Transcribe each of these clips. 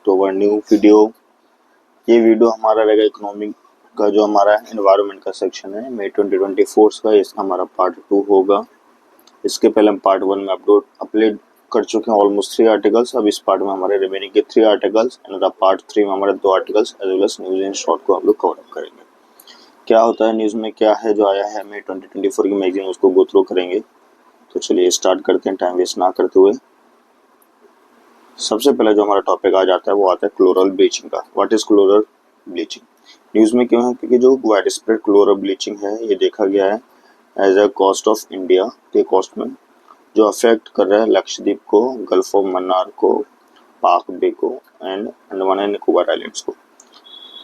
To our new video. ये video हमारा रहेगा इकोनॉमिक का, जो हमारा एनवायरनमेंट का सेक्शन है मई 2024 का। इसका हमारा पार्ट 2 होगा। इसके पहले हम पार्ट 1 में अपलोड कर चुके हैं ऑलमोस्ट 3 आर्टिकल्स। अब इस पार्ट में हमारे रिमेनिंग के 3 आर्टिकल्स एंड पार्ट 3 में हमारे 2 articles as well as news in short को हम लोग कवर अप करेंगे। क्या होता है न्यूज़ में, क्या है जो आया है मई 2024 की मैगजीन, उसको गो थ्रू करेंगे। तो चलिए स्टार्ट करते हैं टाइम वेस्ट ना करते हुए। सबसे पहले जो हमारा टॉपिक आ जाता है वो आता है क्लोरल ब्लीचिंग का। What is chloral bleaching? News में क्यों है? क्योंकि जो वाइड स्प्रेड क्लोरल ब्लीचिंग है ये देखा गया है as a coast of India के कॉस्ट में, जो अफेक्ट कर रहा है लक्षद्वीप को, गल्फ ऑफ मन्नार को, पाक बे को and Andaman and Nicobar islands को।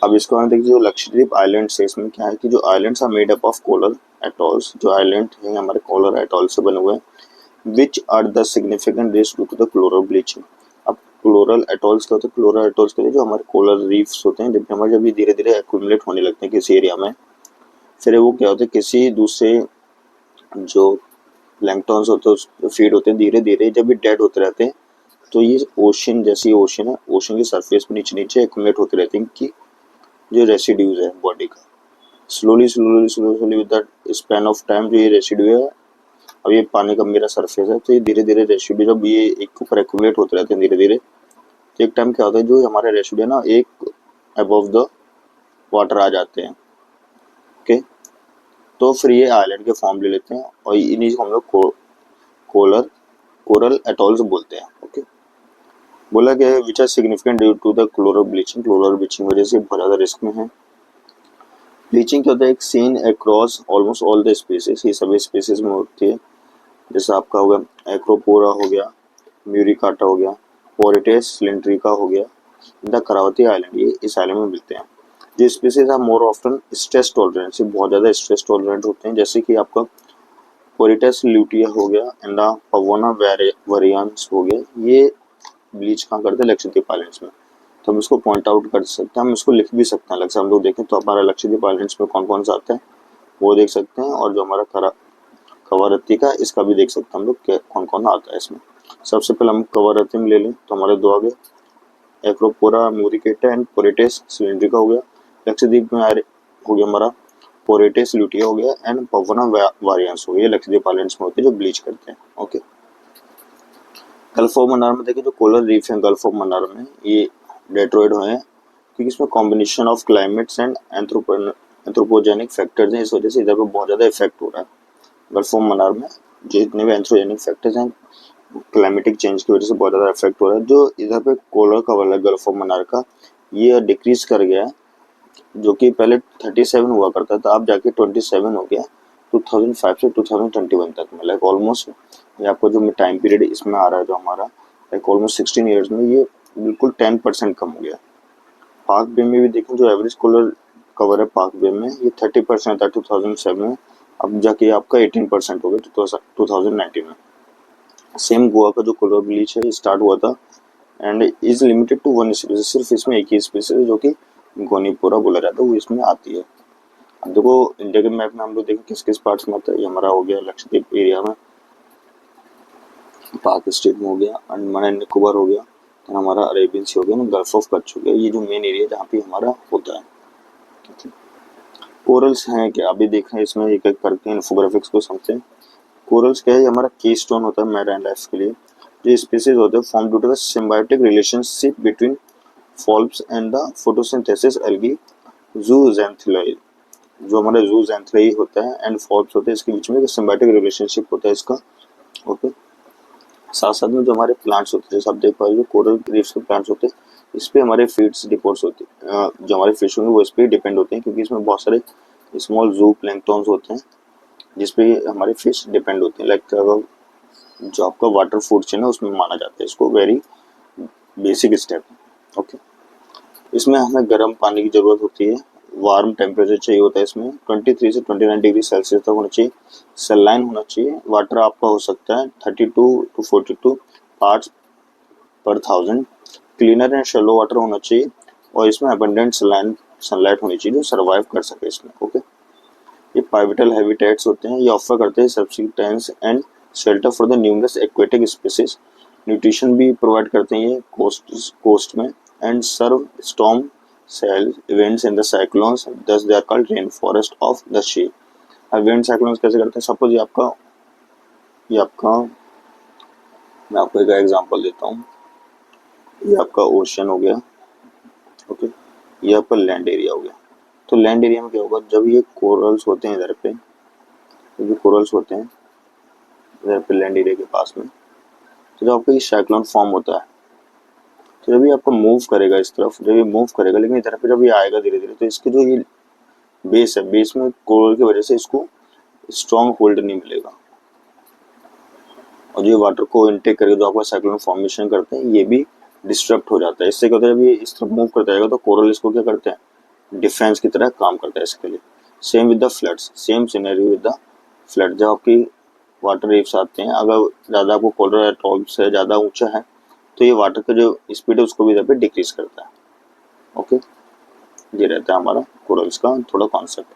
अब इसको हम देखिए, जो लक्षद्वीप आइलैंड्स है इसमें क्या है कि जो islands are made up of coral atolls, जो आइलैंड है हमारे कोरल एटॉल से बने हुए हैं, which are the significant risk due to the coral bleaching. अब क्लोरल एटॉल्स क्या होते हैं? क्लोरल एटॉल्स के लिए जो हमारे कोरल रीफ्स होते हैं, जब हमारे जब धीरे धीरे एक्यूमुलेट होने लगते हैं किसी एरिया में, फिर वो क्या होते हैं किसी दूसरे जो प्लैंक्टन्स होते हैं फीड होते हैं, धीरे धीरे जब ये डेड होते रहते हैं तो ये ओशन, जैसे ओशन है, ओशन की सरफेस पे नीचे नीचे एक्यूमुलेट होते रहते हैं कि जो रेसिड्यूज है बॉडी का, slowly slowly slowly slowly with the span of time जो ये रेसिड्यू है, अब ये पानी का मेरा सरफेस है तो ये धीरे धीरे रेसिड्यू जब ये एक ऊपर एक्यूमुलेट होते रहते हैं धीरे धीरे, तो एक टाइम क्या होता है जो हमारे रेसिड्यू है ना एक अबव द वाटर आ जाते हैं। ओके, तो फिर ये आइलैंड के फॉर्म ले लेते हैं और इन्हीं को हम लोग कोरल एटॉल्स बोलते हैं। ओके, बोला गया है which are significant due to the coral bleaching. Coral bleaching वजह से बहुत ज़्यादा रिस्क में है। ब्लीचिंग क्या होता है? एक scene across almost all the species, ये सभी स्पीसीज में होती है। जैसे आपका होगा एक्रोपोरा हो गया, म्यूरिकाटा हो गया, पोरिटेस सिलेंड्रिका हो गया, द करावती आइलैंड, ये इस आइलैंड में मिलते हैं। जो species are more often stress tolerant, से बहुत ज़्यादा स्ट्रेस टॉलरेंट होते हैं, जैसे कि आपका पोरिटेस ल्यूटिया हो गया एंड द पवोना वेरिएंस हो गया। ये ब्लीच कहाँ करते हैं? लक्षद्वीप आइलैंड्स में। तो हम इसको पॉइंट आउट कर सकते हैं, हम इसको लिख भी सकते हैं अलग से। हम लोग देखें तो हमारा लक्षद्वीप आइलैंड्स में कौन कौन सा आता है वो देख सकते हैं, और जो हमारा कवरत्ती का इसका भी देख सकते हैं हम लोग कौन कौन आता है इसमें। सबसे पहले हम कवरत्ती में ले लें तो हमारे 2 आ गए, एक्रोपोरा म्यूरिकेटा एंड पोरिटेस सिलेंड्रिका हो गया। लक्षद्वीप में हो गया हमारा पोरिटेस ल्यूटिया हो गया एंड पवना वेरिएंस हो गया। लक्षद्वीप आइलैंड्स में होते हैं जो ब्लीच करते हैं। ओके, गल्फ ऑफ मन्नार में देखिए जो कोरल रीफ है गल्फ ऑफ मन्नार में, ये डेट्रॉइड हुए हैं क्योंकि इसमें combination of climates and anthropogenic factors हैं। इस वजह से इधर पे बहुत ज़्यादा इफेक्ट हो रहा है गल्फ ऑफ मन्नार में। जितने भी एंथ्रोपोजेनिक फैक्टर्स हैं, क्लाइमेटिक चेंज की वजह से बहुत ज़्यादा इफेक्ट हो रहा है। जो इधर पे कोरल कवर है गल्फ ऑफ मन्नार का, ये डिक्रीज कर गया है, जो कि पहले 37 हुआ करता था, अब जाके 27 हो गया 2005 से 2021 तक में। लाइक ऑलमोस्ट ये आपको जो टाइम पीरियड इसमें आ रहा है जो हमारा लाइक ऑलमोस्ट 16 ईयर्स में, ये बिल्कुल 10% कम हो गया। पाक बे में भी देखें जो एवरेज कोरल कवर है पाक बे में, ये 30% था 2007 में, अब जाके आपका 18% हो गया 2019 में। सेम गोवा का जो कोरल ब्लीच है स्टार्ट हुआ था and is limited to 1 species, सिर्फ इसमें एक ही स्पीसीज है जो कि गोनीपोरा बोला जाता है, वो इसमें आती है। अब देखो इंडिया के मैप में हम लोग देखें किस किस पार्ट्स में आता है। ये हमारा हो गया लक्षद्वीप एरिया में, पाक स्टेट में हो गया, अंडमान एंड निकोबार हो गया, तो हमारा अरेबियन सी हो गया ना, गल्फ ऑफ कच्छ हो गया। ये जो मेन एरिया जहाँ पे हमारा होता है। कोरल्स हैं क्या, अभी देख रहे हैं इसमें एक एक करके इन्फोग्राफिक्स को समझते हैं। कोरल्स क्या है? हमारा की स्टोन होता है मैरीन लाइफ के लिए। जो स्पीसीज होते हैं form due to the symbiotic relationship between polyps and the photosynthesis algae zooxanthellae. जो हमारा जूजेंथिलाई होता है एंड फॉल्प्स होते हैं, इसके बीच में एक सिम्बायोटिक रिलेशनशिप होता है इसका। ओके, साथ साथ में जो हमारे प्लांट्स होते हैं, जैसे आप देख पा रहे हो कोरल रीफ्स के प्लांट्स होते हैं, इस पे हमारे फीड्स डिपोर्ट्स होते हैं, जो हमारे फिश होंगे वो इस पे डिपेंड होते हैं, क्योंकि इसमें बहुत सारे स्मॉल जू प्लैंक्टन्स होते हैं जिसपे हमारे फिश डिपेंड होते हैं। लाइक जो आपका वाटर फूड चेन है उसमें माना जाता है इसको, वेरी बेसिक स्टेप। ओके, इसमें हमें गर्म पानी की जरूरत होती है, वार्म टेम्परेचर चाहिए होता है इसमें, 23 से 29 डिग्री सेल्सियस तक होना चाहिए, सलाइन होना चाहिए। वाटर आपका हो सकता है 32 to 42 पार्ट्स पर 1000। क्लीनर एंड शेलो वाटर होना चाहिए और इसमें अबंडेंट सनलाइट होनी चाहिए जो सर्वाइव कर सके इसमें। ओके, ये पाइवेटल हैबिटेट्स होते हैं, ये ऑफर करते हैं subsistence and shelter for the numerous aquatic species. Nutrition भी प्रोवाइड करते हैं ये कोस्ट में and serve storm cell events in the cyclones, thus they are called rainforest of the sea. अब विंड साइक्लोन्स कैसे करते हैं? सपोज ये आपका मैं आपको एक एग्जांपल देता हूँ। ये आपका ओशन हो गया, ओके, ये आपका लैंड एरिया हो गया। तो लैंड एरिया में क्या होगा, जब ये कोरल्स होते हैं इधर पे, जो कोरल्स होते हैं इधर पे लैंड एरिया के पास में, तो जब आपका ये साइक्लोन फॉर्म होता है, तो जब ये आपको मूव करेगा इस तरफ, जब ये मूव करेगा, लेकिन इधर पे जब ये आएगा धीरे धीरे, तो इसके जो ये बेस है, बेस में कोरल की वजह से इसको स्ट्रॉन्ग होल्ड नहीं मिलेगा, और जो ये वाटर को इनटेक करके जो आपका साइक्लोन फॉर्मेशन करते हैं, ये भी डिस्टर्ब हो जाता है। इससे क्या होता है, जब ये इस तरफ मूव करता रहेगा तो कोरल इसको क्या करते हैं, डिफेंस की तरह काम करता है इसके लिए। Same with the floods, same scenario with the flood. जब आपकी वाटर वेव्स आते हैं, अगर ज़्यादा आपको कोरल अटॉल से ज़्यादा ऊंचा है, तो ये वाटर का जो स्पीड है उसको भी इधर पे डिक्रीज करता है। ओके, ये रहता है हमारा कोरल्स का थोड़ा कॉन्सेप्ट।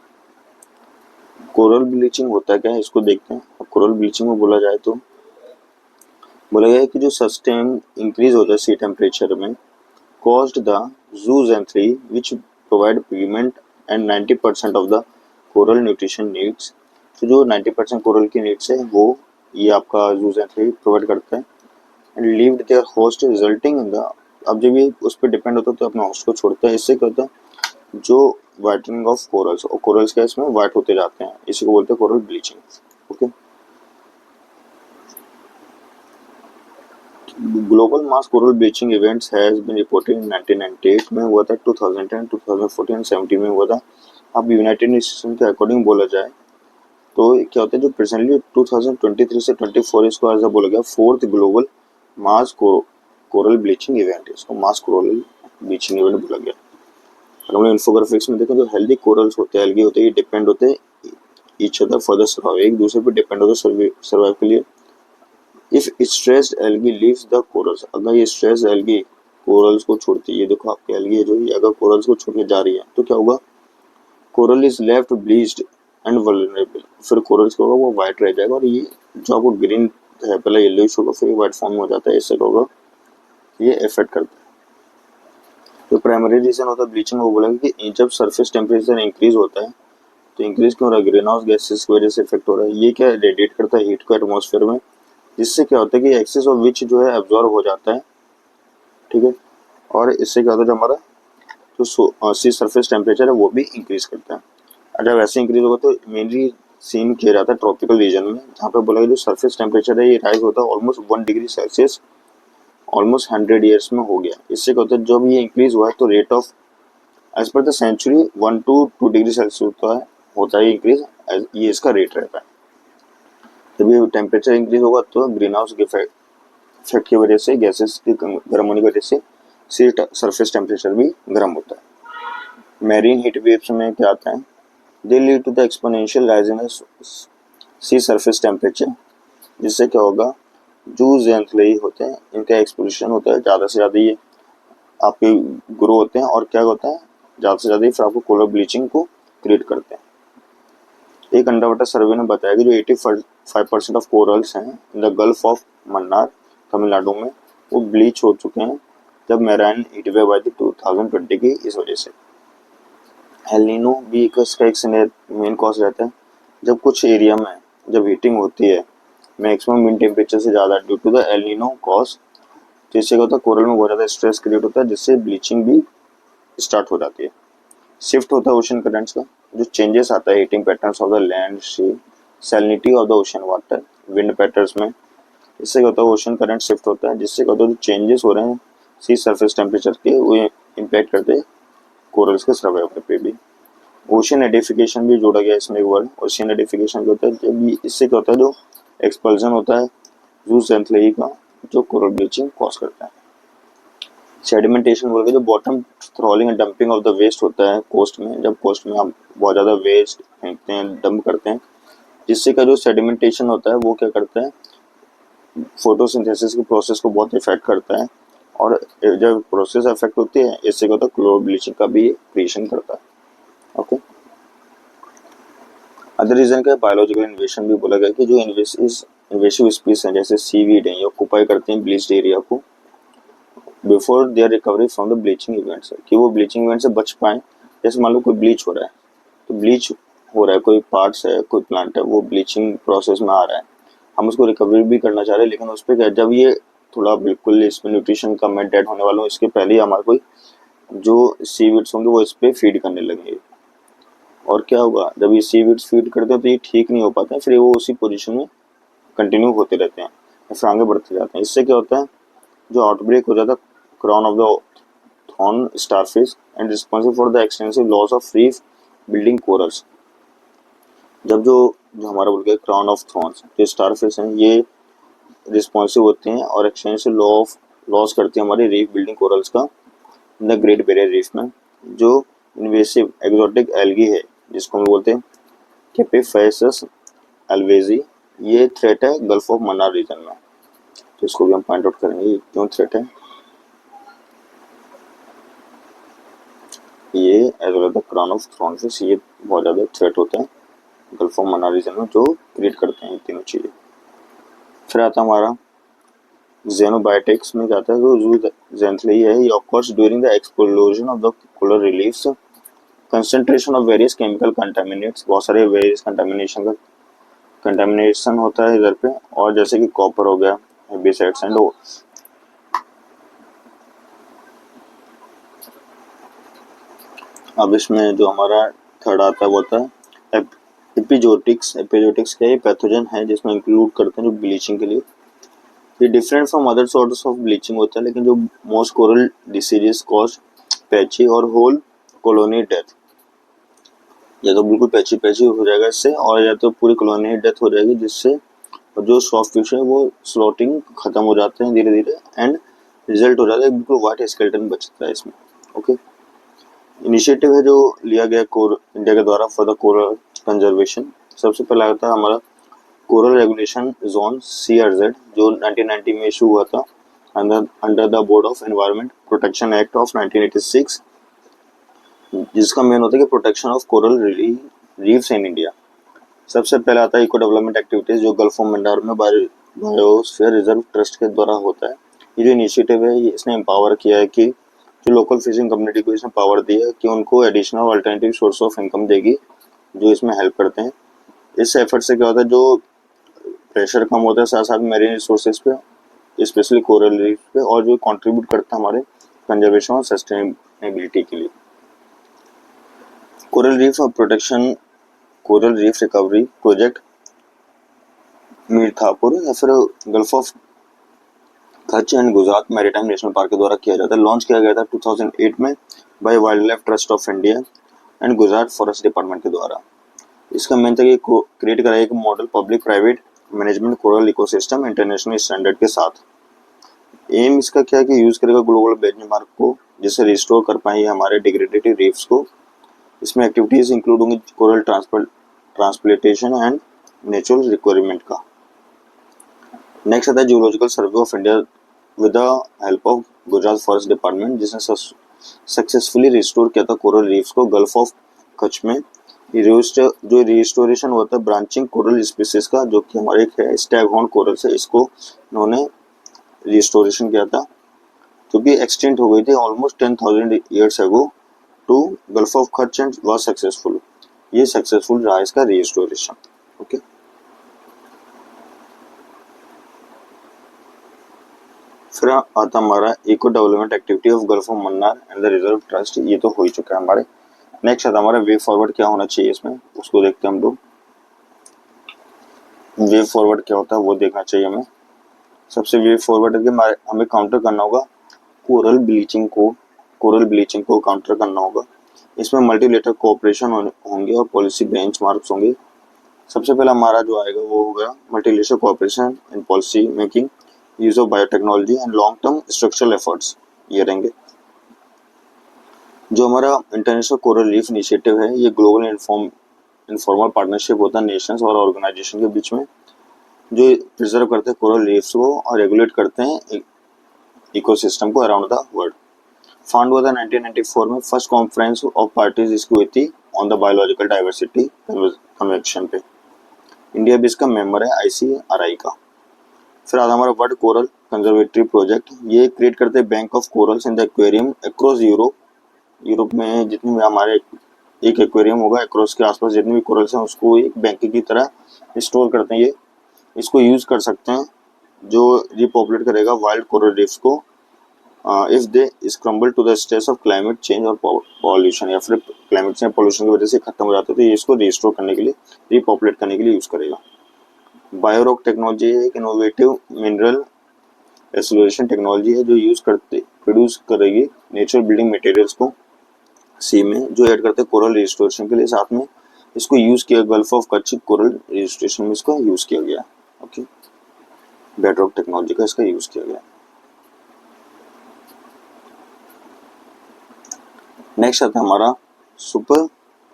कोरल ब्लीचिंग होता क्या है, इसको देखते हैं। अब कोरल ब्लीचिंग में बोला जाए तो बोला गया है कि जो सस्टेन इंक्रीज होता है सी टेम्परेचर में, caused the zooxanthellae which provide pigment and 90% of the coral nutrition needs। तो जो 90% कोरल की नीड्स है वो ये आपका zooxanthellae प्रोवाइड करता है, and leaved their host resulting in the, अब जब ये उस पर डिपेंड होता है तो अपने होस्ट को छोड़ता है। इससे क्या होता है, जो वाइटनिंग ऑफ कोरल्स, और कोरल्स का इसमें वाइट होते जाते हैं, इसी को बोलते हैं coral bleaching. Okay, global mass coral bleaching events has been reported in 1998 में हुआ था, 2010, 2014, 17 में हुआ था। अब यूनाइटेड नेशन के अकॉर्डिंग बोला जाए तो क्या होता है, जो प्रेजेंटली 2023 से 24 इसको ऐसा बोला गया fourth global mass coral bleaching event, इसको मास कोरल ब्लीचिंग इवेंट बोला गया। अगर हम इन्फोग्राफिक्स में देखें, जो हेल्दी कोरल्स होते हैं, एल्गी होते हैं, ये डिपेंड होते हैं each other for the survive, एक दूसरे पर डिपेंड होते हैं सर्वाइव के लिए। If stressed algae leaves the corals, अगर ये स्ट्रेस्ड एल्गी कोरल्स को छोड़ती है, ये देखो आपकी एल्गी है जो ये अगर कोरल्स को छोड़ के जा रही है, तो क्या होगा, coral is left bleached and vulnerable. फिर कोरल्स का होगा वो व्हाइट रह जाएगा, और ये जो आपको ग्रीन है पहले येलोइश होगा, फिर व्हाइट फॉर्म हो जाता है। इससे होगा ये इफेक्ट करता है। तो प्राइमरी रीजन होता है ब्लीचिंग, वो बोलेंगे कि जब सरफेस टेम्परेचर इंक्रीज होता है, तो इंक्रीज क्यों हो रहा है, ग्रीन हाउस गैसेस की वजह से इफेक्ट हो रहा है। ये क्या रेडिएट करता है हीट को एटमॉस्फेयर में, जिससे क्या होता है कि एक्सेस ऑफ विच जो है एब्जॉर्ब हो जाता है, ठीक है, और इससे क्या होता है, जो हमारा जो सी सरफेस टेम्परेचर है वो भी इंक्रीज करता है। और जब ऐसे इंक्रीज होगा तो मेनली सीन किया जाता है ट्रॉपिकल रीजन में, जहाँ पे बोला जो सरफेस टेम्परेचर है ये राइज होता है almost 1 degree Celsius almost 100 years में हो गया। इससे क्या होता है, जब ये इंक्रीज हुआ है तो rate of as per the century 1 to 2 degree Celsius होता है इंक्रीज, ये इसका रेट रहता है। जब ये टेम्परेचर इंक्रीज होगा तो ग्रीन हाउस इफेक्ट की वजह से, गैसेस की गर्म होने की वजह से सी सरफेस टेम्परेचर भी गर्म होता है। मैरीन हीट वेव्स में क्या आता है, they lead to the exponential rise in sea surface temperature, जिससे क्या होगा, जो ज़ैंथेलाई होते हैं इनका एक्सपोजिशन होता है, ज़्यादा से ज़्यादा ये आपके ग्रो होते हैं, और क्या होता है, ज़्यादा से ज़्यादा फिर आपको कोरल ब्लीचिंग को क्रिएट करते हैं। एक अंडर वाटर सर्वे ने बताया कि जो 85% ऑफ कोरल्स हैं in the gulf of Mannar Tamil Nadu में, वो ब्लीच हो चुके हैं जब मैराइन हीट वेव आई थी 2020 की इस वजह से। एल नीनो भी इसका एक मेन कॉज रहता है, जब कुछ एरिया में जब हीटिंग होती है मैक्सिमम मीन टेम्परेचर से ज़्यादा due to the El Nino cause, तो इससे क्या होता है, कोरल में बहुत ज़्यादा स्ट्रेस क्रिएट होता है, जिससे ब्लीचिंग भी स्टार्ट हो जाती है। शिफ्ट होता है ओशन करंट्स का, जो चेंजेस आता है heating patterns of the land sea, salinity of the ocean water, wind patterns में, इससे क्या होता है, ओशन करंट शिफ्ट होता है, जिससे क्या होता है, जो चेंजेस हो रहे हैं सी सरफेस टेम्परेचर के, वो इम्पैक्ट करते हैं कोरल्स के सर्वाइवल पे भी। ओशन एडिफिकेशन भी जोड़ा गया इसमें एक वर्ड। ओशन एडिफिकेशन क्या होता है, जब इससे क्या होता है, जो एक्सपल्जन होता है ज़ूज़ैंथेलाई का, जो कोरल ब्लीचिंग कॉज करता है। सेडिमेंटेशन बोल के जो bottom trawling and dumping of the waste होता है कोस्ट में, जब कोस्ट में हम बहुत ज़्यादा वेस्ट फेंकते हैं, डंप करते हैं, जिससे का जो सेडिमेंटेशन होता है वो क्या करता है, फोटोसिंथेसिस के प्रोसेस को बहुत इफेक्ट करता है, और जब प्रोसेस इफेक्ट होती है इससे क्या होता है, क्लोरो ब्लीचिंग का भी क्रिएशन करता है। ओके, अदर रीजन का बायोलॉजिकल इन्वेशन भी बोला गया कि जो इन्वेसिव स्पीसीज हैं जैसे सीवीड हैं, ये ऑक्यूपाई करते हैं ब्लीच्ड एरिया को, before their recovery from the bleaching events, कि वो ब्लीचिंग इवेंट से बच पाए। जैसे मान लो कोई ब्लीच हो रहा है, तो ब्लीच हो रहा है, कोई पार्ट्स है, कोई प्लांट है, वो ब्लीचिंग प्रोसेस में आ रहा है, हम उसको रिकवरी भी करना चाह रहे हैं, लेकिन उस पर क्या, जब ये थोड़ा बिल्कुल इसमें न्यूट्रिशन कम है, डेड होने वाला हूँ, इसके पहले ही हमारे कोई जो सीविड्स होंगे वो इस पर फीड करने लगेंगे। और क्या होगा, जब ये सीविड्स फीड करते हैं तो ये ठीक नहीं हो पाते हैं, फिर वो उसी पोजीशन में कंटिन्यू होते रहते हैं, फिर आगे बढ़ते जाते हैं। इससे क्या होता है, जो आउटब्रेक हो जाता है crown of the thorn starfish and responsible for the extensive loss of reef building corals. जब जो जो हमारा बोल गया क्राउन ऑफ थॉर्न्स, जो स्टारफिश हैं, ये रिस्पॉन्सिव होते हैं और एक्सटेंसिव लॉस करते हैं हमारे रीफ बिल्डिंग कोरल्स का द ग्रेट बैरियर रीफ में। जो इन्वेसिव एक्सोटिक एल्गी है, जिसको हम बोलते हैं कैपिफेसस एल्वेजी, ये थ्रेट है गल्फ ऑफ मन्नार रीजन में। तो इसको भी हम पॉइंट आउट करेंगे, ये क्यों थ्रेट है। ये as well the crown of thornfish, ये बहुत ज़्यादा थ्रेट होते हैं गल्फ ऑफ मन्नार रीजन में, जो क्रिएट करते हैं ये तीनों चीज़ें। फिर आता है हमारा xenobiotics में क्या आता है, जो ज़ैंथली है, ये occurs during the explosion of the coral reliefs, concentration of various chemical contaminants, बहुत सारे वेरियस कंटामिनेशन होता है इधर पे, और जैसे कि कॉपर हो गया, हेर्बिसाइड्स एंड अब इसमें जो हमारा थर्ड आता है वो होता है एपिजोटिक्स। एपिजोटिक्स क्या है, पैथोजन है जिसमें इंक्लूड करते हैं जो ब्लीचिंग के लिए। ये different from other source of bleaching होता है, लेकिन जो most coral diseases cause patchy और होल कॉलोनी डेथ, या तो बिल्कुल पैची पैची हो जाएगा इससे, और या तो पूरी कॉलोनी डेथ हो जाएगी, जिससे जो सॉफ्ट फिश है वो स्लॉटिंग खत्म हो जाते हैं धीरे धीरे, एंड रिजल्ट हो जाता है बिल्कुल वाइट स्केलेटन बचता है इसमें। ओके, इनिशिएटिव है जो लिया गया इंडिया के द्वारा फॉर द कोरल कंजर्वेशन। सबसे पहला आता है हमारा कोरल रेगुलेशन जोन CRZ, जो 1990 में इशू हुआ था under the board of environment protection act of 1986, जिसका मेन होता है कि protection of coral reefs in India. सबसे पहला आता है इको डेवलपमेंट एक्टिविटीज, जो गल्फ ऑफ मन्नार में बायोस्फीयर रिजर्व ट्रस्ट के द्वारा होता है। ये जो इनिशिएटिव है, ये इसने एम्पावर किया है कि जो लोकल फिशिंग कम्युनिटी को इसने पावर दिया है कि उनको additional alternative source of income देगी, जो इसमें हेल्प करते हैं। इस एफर्ट से क्या होता है, जो प्रेशर कम होता है साथ साथ मेरीन रिसोर्सेज पे, स्पेशली कोरल रीफ पे, और जो कंट्रीब्यूट करता है हमारे कंजर्वेशन और सस्टेनेबिलिटी के लिए। Coral reef protection, coral reef recovery project Mithapur या फिर gulf of Kutch and Gujarat maritime national park के द्वारा किया जाता है। लॉन्च किया गया था 2008 में by Wild Life Trust of India and Gujarat Forest Department के द्वारा। इसका मेन था कि क्रिएट करा एक model public private management coral ecosystem international standard के साथ। एम इसका क्या है कि यूज करेगा ग्लोबल बेंचमार्क को, जिससे रिस्टोर कर पाए हमारे डिग्रेडेड रीफ्स को। इसमें एक्टिविटीज इंक्लूड होंगी coral transplantation and natural requirement का। नेक्स्ट आता है zoological survey of India with the help of Gujarat Forest department, जिसने सक्सेसफुली रिस्टोर किया था कोरल रीफ्स को गल्फ ऑफ कच्छ में। जो रिस्टोरेशन होता है ब्रांचिंग कोरल स्पीसीज का, जो कि हमारे एक है स्टैगहॉर्न कोरल से, इसको इन्होंने रिस्टोरेशन किया था, जो कि एक्सटेंट हो गई थी almost 10,000 years ago to Gulf of Kutch and was successful. ये सक्सेसफुल रहा इसका रिस्टोरेशन। ओके, फिर आता हमारा eco development activity of Gulf of Mannar and the reserve trust, ये तो हो ही चुका है हमारे। नेक्स्ट आता हमारा वे फॉरवर्ड क्या होना चाहिए इसमें, उसको देखते हैं हम लोग। वे फॉरवर्ड क्या होता है वो देखना चाहिए हमें। सबसे वे फॉरवर्ड है कि हमें काउंटर करना होगा कोरल ब्लीचिंग को काउंटर करना होगा। इसमें मल्टीलेटरल कोऑपरेशन होंगे और पॉलिसी बेंचमार्क्स होंगे। सबसे पहला हमारा जो आएगा वो होगा multilateral cooperation in policy making, use of biotechnology and long term structural efforts, ये रहेंगे। जो हमारा इंटरनेशनल कोरल रीफ इनिशिएटिव है, ये ग्लोबल इनफॉर्मल पार्टनरशिप होता है नेशंस और ऑर्गेनाइजेशन के बीच में, जो प्रिजर्व करते हैं कोरल रीफ्स को और रेगुलेट करते हैं इकोसिस्टम को अराउंड द वर्ल्ड। फाउंड हुआ था 1994 में, फर्स्ट कॉन्फ्रेंस ऑफ पार्टीज इसकी हुई थी on the biological diversity convention पे। इंडिया भी इसका मेंबर है ICRI का। फिर आता हमारा वर्ल्ड कोरल कंजर्वेटरी प्रोजेक्ट, ये क्रिएट करते हैं bank of corals in the aquarium across Europe. Europe में जितने भी हमारे एक एक्वेरियम होगा अक्रॉस के आसपास जितने भी कोरल्स हैं उसको एक बैंक की तरह स्टोर करते हैं। ये इसको यूज कर सकते हैं जो रिपॉपुलेट करेगा वाइल्ड कोरल रीफ्स को if they scramble to the stress of climate change और पॉल्यूशन, या फिर क्लाइमेट चेंज पॉल्यूशन की वजह से खत्म हो जाते हैं, तो ये इसको रिस्टोर करने के लिए रिपॉपुलेट करने के लिए यूज करेगा। बायोरॉक टेक्नोलॉजी एक इनोवेटिव मिनरल एसोलेशन टेक्नोलॉजी है जो यूज करते प्रोड्यूस करेगी नेचुरल बिल्डिंग मटेरियल्स को सी में, जो ऐड करते हैं कोरल रिस्टोरेशन के लिए। साथ में इसको यूज किया gulf of Kutch coral restoration में इसको यूज किया गया। ओके, बेडरॉक टेक्नोलॉजी का इसका यूज किया गया। नेक्स्ट आता है हमारा सुपर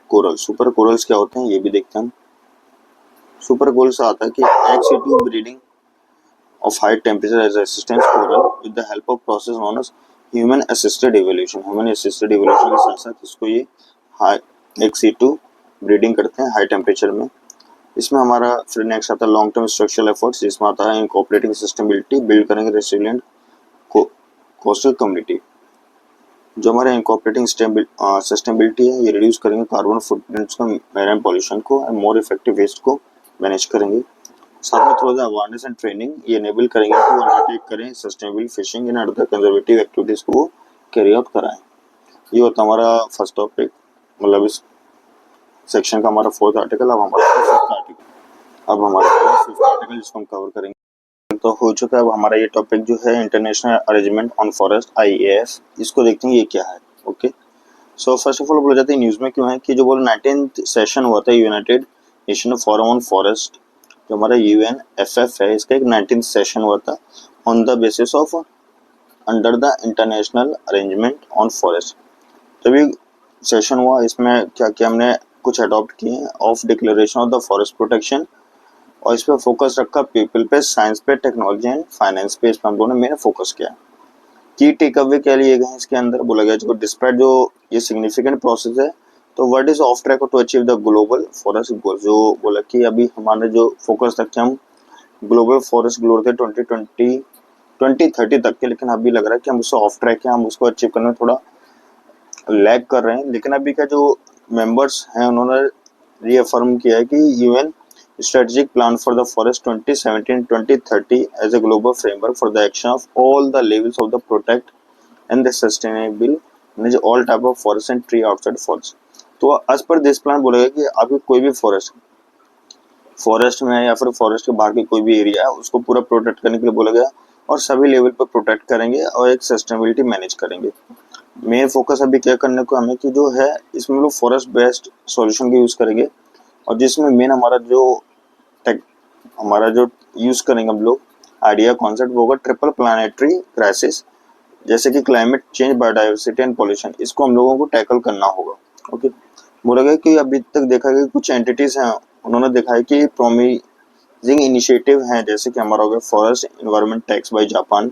कोरल। सुपर कोरल्स क्या होते हैं ये भी देखते हैं हम। सुपर कोरल्स आता है कि ex-situ breeding of high temperature as resistance coral with the help of process known as human assisted evolution। human assisted evolution के साथ साथ इसको ये ex-situ ब्रीडिंग करते हैं हाई टेम्परेचर में। इसमें हमारा फिर नेक्स्ट आता है लॉन्ग टर्म स्ट्रक्चरल एफर्ट्स, जिसमें आता है इनकॉर्पोरेटिंग सस्टेनेबिलिटी, बिल्ड करेंगे रेसिलिएंट कोस्टल कम्युनिटी। जो हमारा इनकॉर्पोरेटिंग सस्टेनेबिलिटी है ये रिड्यूस करेंगे कार्बन फुटप्रिंट्स को, मैरीन पॉल्यूशन को, एंड मोर इफेक्टिव वेस्ट को मैनेज करेंगे। साथ में थोड़ा सा अवेयरनेस एंड ट्रेनिंग ये एनेबल करेंगे कि वो अंडरटेक करें sustainable fishing in other conservative activities को कैरी आउट कराएं। ये होता है हमारा फर्स्ट टॉपिक, मतलब इस सेक्शन का हमारा फोर्थ आर्टिकल। अब हमारा फिफ्थ आर्टिकल जिसको हम कवर करेंगे तो हो चुका है। अब हमारा ये टॉपिक जो है international arrangement on forest IAF, इसको देखते हैं ये क्या है। Okay, so first of all बोला जाता है न्यूज़ में क्यों है कि जो बोल 19th सेशन हुआ था United nation forum on forest, जो हमारा UNFF है, इसका एक 19th सेशन हुआ था on the basis of under the international arrangement on forest. तभी सेशन हुआ, इसमें क्या क्या हमने कुछ अडॉप्ट किए of declaration of the forest protection, और इस पर फोकस रखा पीपल पे, साइंस पे, टेक्नोलॉजी एंड फाइनेंस पे। इस पर हम लोगों ने मेन फोकस किया। की टेक अवे क्या लिए गए हैं इसके अंदर, बोला गया जो डिस्पाइट जो ये सिग्निफिकेंट प्रोसेस है तो world is off track to achieve the global forest goal. जो बोला कि अभी हमारे जो फोकस रखे हम ग्लोबल फॉरेस्ट गोल थे 2030 तक के, लेकिन अभी लग रहा है कि हम उससे ऑफ ट्रैक है, हम उसको अचीव करने में थोड़ा लैग कर रहे हैं। लेकिन अभी का जो मेंबर्स हैं उन्होंने रीअफर्म किया है कि UN strategic plan for the forest 2017-2030 as a global framework for the action of all the levels of the protect and the sustainable manage all type of forest and tree outside forest। तो as per this plan बोला गया कि अभी कोई भी forest में या फिर फॉरेस्ट के बाहर की कोई भी एरिया है उसको पूरा प्रोटेक्ट करने के लिए बोला गया, और सभी लेवल पर प्रोटेक्ट करेंगे और एक सस्टेनेबिलिटी मैनेज करेंगे। मेन फोकस अभी क्या करने को हमें कि जो है इसमें लोग फॉरेस्ट बेस्ड सॉल्यूशन का यूज करेंगे, और जिसमें मेन हमारा जो यूज करेंगे हम लोग आइडिया कॉन्सेप्ट वो होगा ट्रिपल प्लानेटरी क्राइसिस, जैसे कि climate change, biodiversity and pollution. इसको हम लोगों को टैकल करना होगा। ओके, बोला गया कि अभी तक देखा गया कुछ एंटिटीज हैं उन्होंने देखा है कि प्रोमिजिंग इनिशिएटिव हैं, जैसे कि हमारा हो गया forest environment tax by Japan,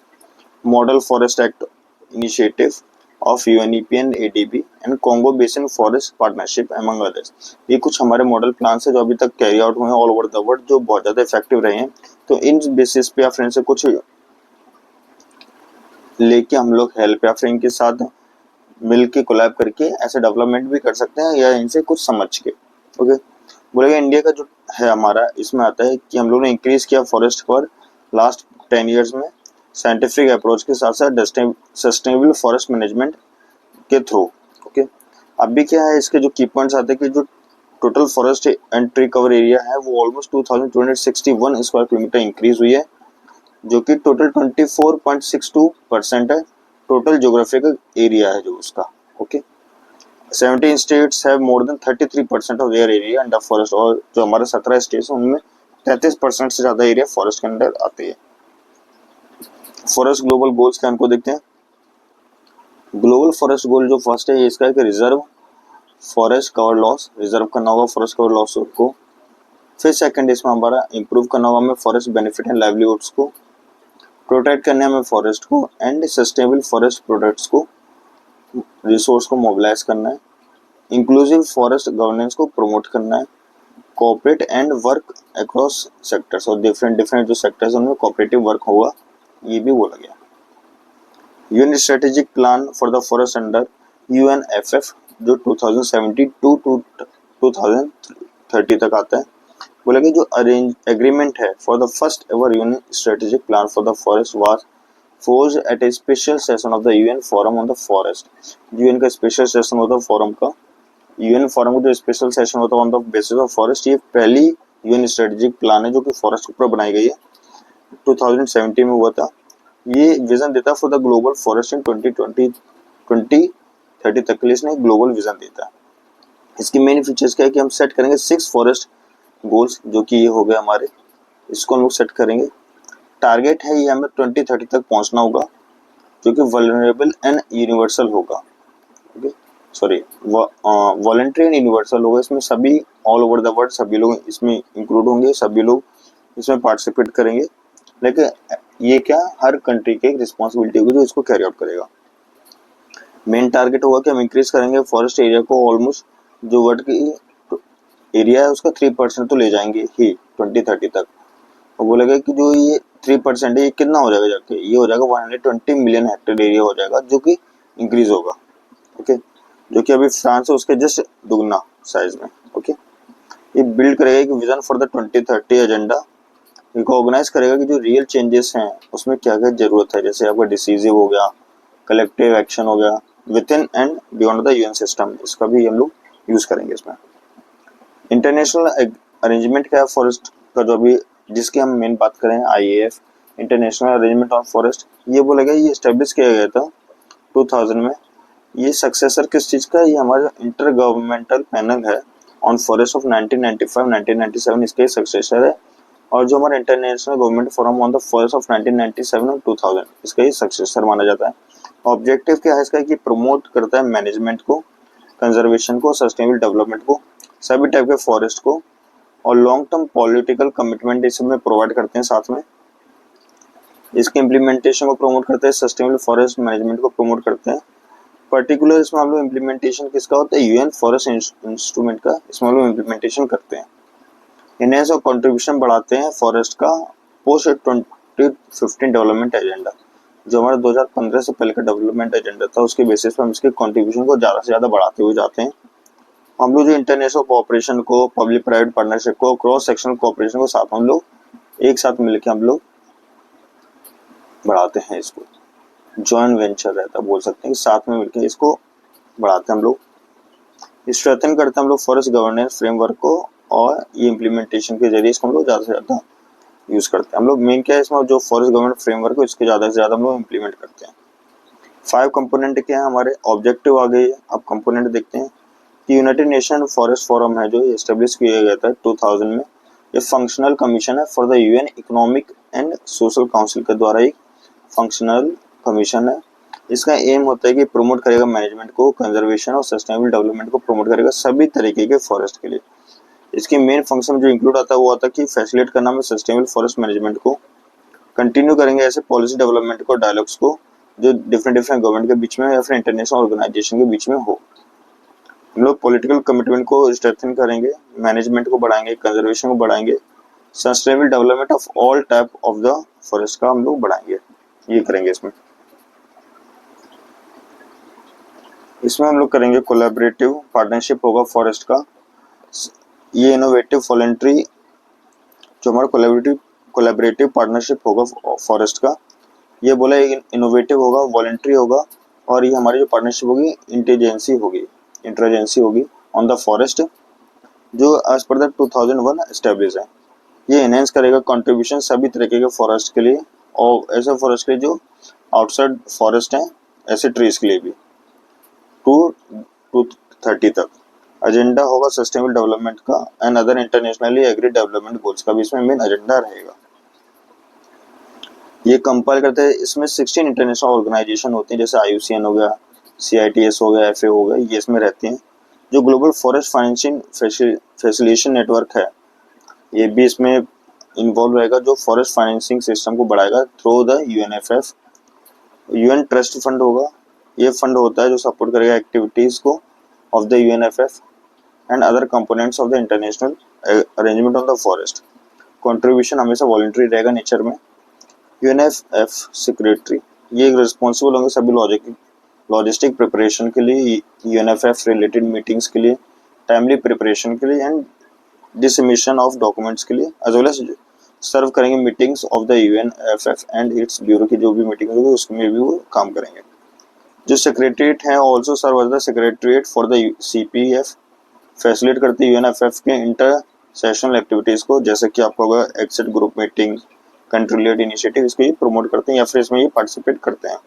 model forest act initiative of UNEP and ADB and Congo basin forest partnership among others. ये कुछ हमारे मॉडल प्लान है जो अभी तक कैरी आउट हुए हैं ऑल ओवर द वर्ल्ड, जो बहुत ज़्यादा इफेक्टिव रहे हैं। तो इन बेसिस पे या फिर इनसे कुछ लेके हम लोग हेल्प या फिर इनके साथ मिल के कोलैब करके ऐसे डेवलपमेंट भी कर सकते हैं, या इनसे कुछ समझ के। ओके, बोलेगा इंडिया का जो है हमारा इसमें आता है कि हम लोगों ने इंक्रीज किया फॉरेस्ट कवर लास्ट 10 ईयर्स में साइंटिफिक अप्रोच के साथ साथ सस्टेनेबल फॉरेस्ट मैनेजमेंट के थ्रू। ओके, अभी क्या है इसके जो की पॉइंट्स आते हैं कि जो total forest and tree cover area है वो ऑलमोस्ट 2261 स्क्वायर किलोमीटर इंक्रीज हुई है, जो कि टोटल 24.62% है टोटल ज्योग्राफिकल एरिया है जो उसका। Okay, 17 states have more than 33% of their area under forest, और जो हमारे 17 स्टेट्स हैं उनमें 33% से ज्यादा एरिया फॉरेस्ट के अंदर आते हैं। फॉरेस्ट ग्लोबल गोल्स क्या हमको देखते हैं। ग्लोबल फॉरेस्ट गोल जो फर्स्ट है इसका है कि reserve forest cover loss, reserve करना होगा फॉरेस्ट कवर लॉस को। फिर सेकंड इसमें हमारा इंप्रूव करना होगा हमें फॉरेस्ट बेनिफिट एंड लाइवलीहुड्स को, प्रोटेक्ट करने हमें फॉरेस्ट को एंड सस्टेनेबल फॉरेस्ट प्रोडक्ट्स को, रिसोर्स को मोबिलाइज करना है, इंक्लूसिव फॉरेस्ट गवर्नेंस को प्रमोट करना है, cooperate and work across sectors, और डिफरेंट डिफरेंट जो सेक्टर्स उनमें कोऑपरेटिव वर्क होगा, ये भी बोला गया। UN strategic plan for the forest under UNFF जो 2017 टू 2030 तक आता है, बोला कि जो अरेंज एग्रीमेंट है for the first ever UN strategic plan for the forest was force at A special session of the UN forum on the forest. UN का special session होता है फोरम का, यूएन फोरम का जो special session होता है on the basis of forest, ये पहली यूएन स्ट्रेटेजिक प्लान है जो कि फॉरेस्ट के ऊपर बनाई गई है, 2017 में हुआ था। ये विजन देता है फॉर द ग्लोबल फॉरेस्ट इन 2030 तक के लिए इसने ग्लोबल विजन देता है। इसकी मेन फीचर्स क्या है कि हम सेट करेंगे 6 फॉरेस्ट गोल्स, जो कि ये हो गए हमारे, इसको हम लोग सेट करेंगे। टारगेट है ये हमें 2030 तक पहुंचना होगा, जो कि वल्नरेबल एंड यूनिवर्सल होगा, okay sorry voluntary and universal होगा। इसमें सभी ऑल ओवर द वर्ल्ड सभी लोग इसमें इंक्लूड होंगे, सभी लोग इसमें पार्टिसिपेट करेंगे, लेकिन ये क्या हर कंट्री की एक रिस्पॉन्सिबिलिटी होगी जो इसको कैरी आउट करेगा। मेन टारगेट होगा कि हम इंक्रीज करेंगे फॉरेस्ट एरिया को, ऑलमोस्ट जो वर्ल्ड की एरिया है उसका 3% तो ले जाएंगे ही 2030 तक। और बोलेगा कि जो ये 3% है ये कितना हो जाएगा, जाके ये हो जाएगा 120 मिलियन हेक्टेयर एरिया हो जाएगा, जो कि इंक्रीज होगा, ओके, जो कि अभी फ्रांस है उसके जस्ट दुगना साइज में, ओके। ये बिल्ड करेगा एक vision for the 2030 agenda, recognise करेगा कि जो रियल चेंजेस हैं उसमें क्या क्या जरूरत है, जैसे आपका डिसीजिव हो गया, कलेक्टिव एक्शन हो गया, with in and beyond the UN system, इसका भी हम लोग यूज करेंगे इसमें। इंटरनेशनल अरेंजमेंट क्या है फॉरेस्ट का, जो अभी जिसकी हम मेन बात करें IAF, international arrangement on forest, ये बोला गया, ये स्टेब्लिश किया गया था 2000 में। ये सक्सेसर किस चीज का, ये हमारा इंटर गवर्नमेंटल पैनल है ऑन फॉरेस्ट ऑफ 1995-1997, इसका सक्सेसर है। और जो हमारा international government forum on the forest of 1997 और 2000, इसका ही सक्सेसर माना जाता है। ऑब्जेक्टिव क्या है इसका कि प्रमोट करता है मैनेजमेंट को, कंजर्वेशन को, सस्टेनेबल डेवलपमेंट को, सभी टाइप के फॉरेस्ट को, और लॉन्ग टर्म पॉलिटिकल कमिटमेंट इसमें प्रोवाइड करते हैं साथ में। इसके इम्प्लीमेंटेशन को प्रमोट करते हैं, सस्टेनेबल फॉरेस्ट मैनेजमेंट को प्रमोट करते हैं। पर्टिकुलर इसमें हम लोग इम्प्लीमेंटेशन किसका होता है, यूएन फॉरेस्ट इंस्ट्रूमेंट का, इसमें हम लोग इम्प्लीमेंटेशन करते हैं। इन्हें और कंट्रीब्यूशन बढ़ाते हैं फॉरेस्ट का पोस्ट 2015 डेवलपमेंट एजेंडा, जो हमारा 2015 से पहले का डेवलपमेंट एजेंडा था, उसके बेसिस पर हम इसके कंट्रीब्यूशन को ज़्यादा से ज़्यादा बढ़ाते हुए जाते हैं। हम लोग जो इंटरनेशनल कोऑपरेशन को, पब्लिक प्राइवेट पार्टनरशिप को, क्रॉस सेक्शनल कोऑपरेशन को साथ हम लोग एक साथ मिलकर हम लोग बढ़ाते हैं। इसको जॉइंट वेंचर रहता है, बोल सकते हैं कि साथ में मिलकर इसको बढ़ाते हैं हम लोग, स्ट्रेंथन करते हैं हम लोग फॉरेस्ट गवर्नेंस फ्रेमवर्क को, और ये इम्प्लीमेंटेशन के जरिए इसको हम लोग ज़्यादा से ज़्यादा यूज़ करते हैं। हम लोग मेन क्या है इसमें, जो फॉरेस्ट गवर्नेंस फ्रेमवर्क है इसके ज़्यादा से ज़्यादा हम लोग इम्प्लीमेंट करते हैं। 5 कंपोनेंट क्या है हमारे, ऑब्जेक्टिव आ गए, अब कंपोनेंट देखते हैं कि यूनाइटेड नेशन फॉरेस्ट फोरम है जो एस्टेब्लिश किया गया था 2000 में, ये फंक्शनल कमीशन है for the UN economic and social council के द्वारा एक फंक्शनल कमीशन है। इसका एम होता है कि प्रमोट करेगा मैनेजमेंट को, कंजर्वेशन और सस्टेनेबल डेवलपमेंट को प्रमोट करेगा सभी तरीके के फॉरेस्ट के लिए। इसकी मेन फंक्शन जो इंक्लूड आता है वो आता है कि फैसिलिटेट करना में सस्टेनेबल फॉरेस्ट मैनेजमेंट को, कंटिन्यू करेंगे ऐसे पॉलिसी डेवलपमेंट को, डायलॉग्स को जो डिफरेंट डिफरेंट गवर्नमेंट के बीच में या फिर इंटरनेशनल ऑर्गेनाइजेशन के बीच में हो। हम लोग पॉलिटिकल कमिटमेंट को स्ट्रेंथन करेंगे, मैनेजमेंट को बढ़ाएंगे, कंजर्वेशन को बढ़ाएंगे, sustainable development of all type of the forest का हम लोग बढ़ाएंगे, ये करेंगे। इसमें हम लोग करेंगे कोलैबोरेटिव पार्टनरशिप होगा फॉरेस्ट का, ये इनोवेटिव वॉलंटरी, जो हमारा कोलैबोरेटिव पार्टनरशिप होगा फॉरेस्ट का, ये बोला इनोवेटिव होगा, वॉलंटरी होगा, और ये हमारी जो पार्टनरशिप होगी इंटरजेंसी होगी ऑन द फॉरेस्ट, जो एज पर द 2001 एस्टेब्लिश है। ये एनहेंस करेगा कंट्रीब्यूशन सभी तरीके के फॉरेस्ट के लिए, और ऐसे फॉरेस्ट के लिए जो आउटसाइड फॉरेस्ट हैं, ऐसे ट्रीज के लिए भी 2030 तक। एजेंडा होगा सस्टेनेबल डेवलपमेंट का and other internationally agreed development goals का भी इसमें मेन एजेंडा रहेगा। ये कंपाइल करते हैं, इसमें 16 इंटरनेशनल ऑर्गेनाइजेशन होती हैं, जैसे IUCN हो गया, CITES हो गया, FAO हो गया, ये इसमें रहती हैं। जो global forest financing facilitation network है, ये भी इसमें इन्वॉल्व रहेगा, जो फॉरेस्ट फाइनेंसिंग सिस्टम को बढ़ाएगा through the UNFF। UN trust fund होगा, ये फंड होता है जो सपोर्ट करेगा एक्टिविटीज को of the UNFF and other components of the international arrangement on the forest. Contribution हमेशा वॉलंटरी रहेगा नेचर में। यूएनएफएफ सेक्रेटरी ये रिस्पॉन्सिबल होंगे सभी लॉजिस्टिक प्रिपरेशन के लिए, यूएनएफएफ रिलेटेड मीटिंग्स के लिए, टाइमली प्रिपरेशन के लिए एंड डिसमिशन ऑफ डॉक्यूमेंट्स के लिए, एज वेल एज सर्व करेंगे meetings of the UNFF and its bureau की जो भी मीटिंग होगी उसमें भी वो काम करेंगे। जो सेक्रेटरीट है also serve as the secretariat for the CPF, facilitate करती है यूएनएफएफ के इंटर सेशनल एक्टिविटीज़ को, जैसे कि आपका होगा exit group meeting, country led initiative, इसको ये प्रमोट करते हैं या फिर इसमें ये पार्टिसिपेट करते हैं,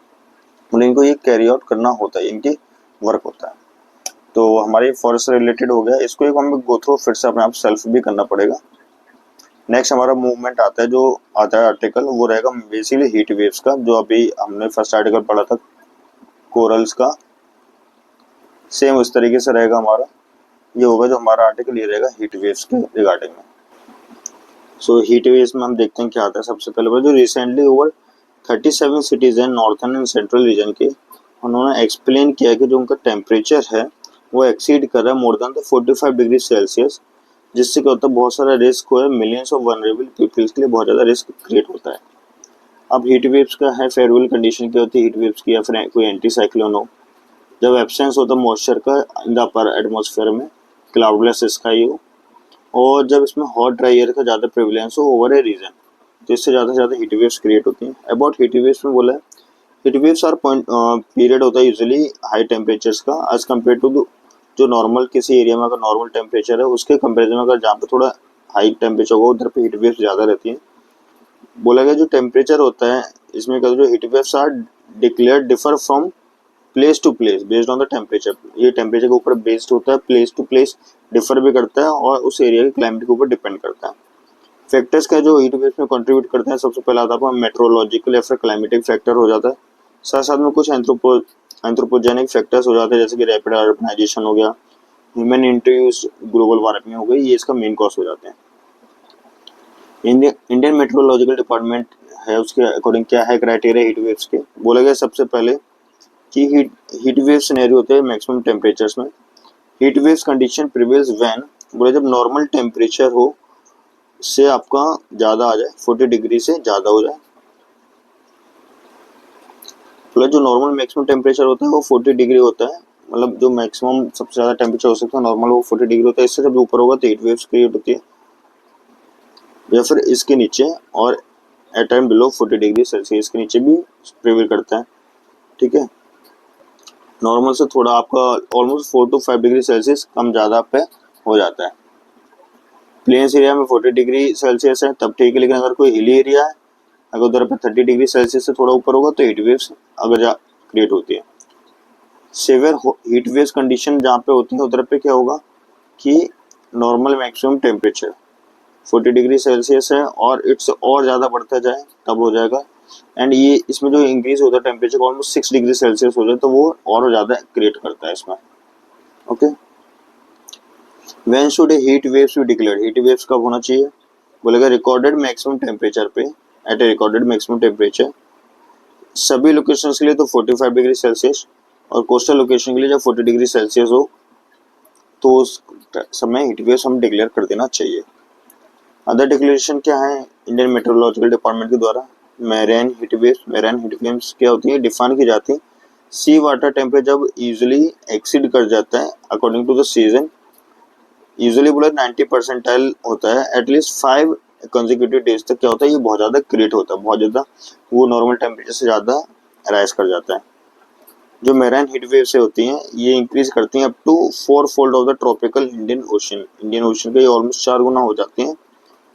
मतलब इनको ये कैरी आउट करना होता है, इनकी वर्क होता है। तो हमारे फॉरेस्ट से रिलेटेड हो गया, इसको एक हमें गो थ्रू फिर से अपने आप सेल्फ भी करना पड़ेगा। नेक्स्ट हमारा मूवमेंट आता है, जो आता है आर्टिकल, वो रहेगा बेसिकली हीट वेव्स का, जो अभी हमने फर्स्ट आर्टिकल पढ़ा था कोरल्स का, सेम उस तरीके से रहेगा हमारा। ये होगा जो हमारा आर्टिकल, ये रहेगा हीट वेव्स के रिगार्डिंग में। सो हीट वेव्स में हम देखते हैं क्या आता है। सबसे पहले जो रिसेंटली ओवर 37 सिटीज हैं नॉर्थर्न एंड सेंट्रल रीजन के, उन्होंने एक्सप्लेन किया कि जो उनका टेम्परेचर है वो एक्सीड कर रहा है more than the 45 degree Celsius, जिससे क्या होता है बहुत सारा रिस्क हो है, मिलियंस ऑफ वनरेबल पीपल्स के लिए बहुत ज़्यादा रिस्क क्रिएट होता है। अब हीट वेव्स का है फेवरेबल कंडीशन क्या होती है हीट वेव्स की, या फिर कोई एंटी साइक्लोन हो, जब एब्सेंस होता है मॉइस्चर का इन द अपर एटमॉस्फेयर में, क्लाउडलेस स्काई हो, और जब इसमें हॉट ड्राई एयर का ज़्यादा प्रेवलेंस हो ओवर ए रीजन, तो इससे ज़्यादा से ज़्यादा हीट वेव्स क्रिएट होती हैं। अबाउट हीट वेव्स में बोला है हीट वेव्स आर पीरियड होता है यूजुअली हाई टेम्परेचर्स का एज कम्पेयर टू जो नॉर्मल किसी एरिया में अगर नॉर्मल टेम्परेचर है उसके कंपेरिजन में अगर जहाँ पे थोड़ा हाई टेम्परेचर होगा उधर पे हीट वेव्स ज़्यादा रहती हैं। बोला गया जो टेम्परेचर होता है इसमें क्या जो heat waves are declare differ from place to place based on the temperature, ये टेम्परेचर के ऊपर बेस्ड होता है, प्लेस टू प्लेस डिफर भी करता है और उस एरिया के क्लाइमेट के ऊपर डिपेंड करता है। फैक्टर्स का जो हीट वेव्स में कंट्रीब्यूट करते हैं, सबसे पहला आता है मेट्रोलॉजिकल या फिर क्लाइमेटिक फैक्टर हो जाता है, साथ साथ में कुछ एंथ्रोपोजेनिक फैक्टर्स हो जाते हैं, जैसे कि रैपिड अर्बनाइजेशन हो गया, ह्यूमन इंट्रोड्यूस्ड ग्लोबल वार्मिंग हो गई, ये इसका मेन कॉज हो जाते हैं। इंडियन मेट्रोलॉजिकल डिपार्टमेंट है, उसके अकॉर्डिंग क्या है क्राइटेरिया हीट वेव्स के, बोला गया सबसे पहले कि हीट वेव सिनेरियो होते हैं मैक्सिमम टेम्परेचर्स में। Heat waves condition prevails when, बोले जब नॉर्मल टेम्परेचर हो से आपका ज़्यादा आ जाए, 40 डिग्री से ज़्यादा हो जाए, मतलब जो नॉर्मल मैक्सिमम टेम्परेचर होता है वो 40 डिग्री होता है, मतलब जो मैक्सिमम सबसे ज़्यादा टेम्परेचर हो सकता है नॉर्मल वो 40 डिग्री होता है, इससे जब ऊपर होगा तो हीट वेव्स क्रिएट होती है, या फिर इसके नीचे और at time below 40 degree Celsius के नीचे भी प्रिवेल करता है। ठीक है, नॉर्मल से थोड़ा आपका ऑलमोस्ट 4 to 5 डिग्री सेल्सियस कम ज़्यादा पे हो जाता है। प्लेन्स एरिया में 40 डिग्री सेल्सियस है तब ठीक है, लेकिन अगर कोई हिली एरिया है, अगर उधर पे 30 डिग्री सेल्सियस से थोड़ा ऊपर होगा तो हीट वेव्स अगर क्रिएट होती है। सीवियर हीट वेव्स कंडीशन जहाँ पे होती है उधर पे क्या होगा कि normal maximum temperature 40 degree Celsius है और इट्स और ज़्यादा बढ़ता जाए तब हो जाएगा, एंड ये इसमें जो इंक्रीज होता है टेम्परेचर ऑलमोस्ट 6 डिग्री सेल्सियस हो जाए तो वो और ज़्यादा क्रिएट करता है इसमें। Okay, when should A heat waves be declared, heat waves कब होना चाहिए, बोलेगा रिकॉर्डेड मैक्सिमम टेम्परेचर पे, एट ए रिकॉर्डेड मैक्सिमम टेम्परेचर, सभी लोकेशन के लिए तो 45 डिग्री सेल्सियस, और कोस्टल लोकेशन के लिए जब 40 डिग्री सेल्सियस हो तो उस समय हीट वेव्स हम डिक्लेयर कर देना चाहिए। अदर डिक्लेरेशन क्या है इंडियन मेट्रोलॉजिकल डिपार्टमेंट के द्वारा, मैरीन हीट वेव्स क्या होती है डिफाइन की जाती है, सी वाटर टेम्परेचर जब यूजुअली एक्सीड कर जाता है according to the season, usually बोला 90% होता है, एटलीस्ट 5 कंसेक्यूटिव डेज तक क्या होता है ये बहुत ज़्यादा क्रिएट होता है, बहुत ज़्यादा वो नॉर्मल टेम्परेचर से ज़्यादा राइज कर जाता है। जो मैरीन हीट वेव से होती हैं ये इंक्रीज करती हैं up to 4 fold of the tropical Indian Ocean के, ये ऑलमोस्ट 4 गुना हो जाती हैं,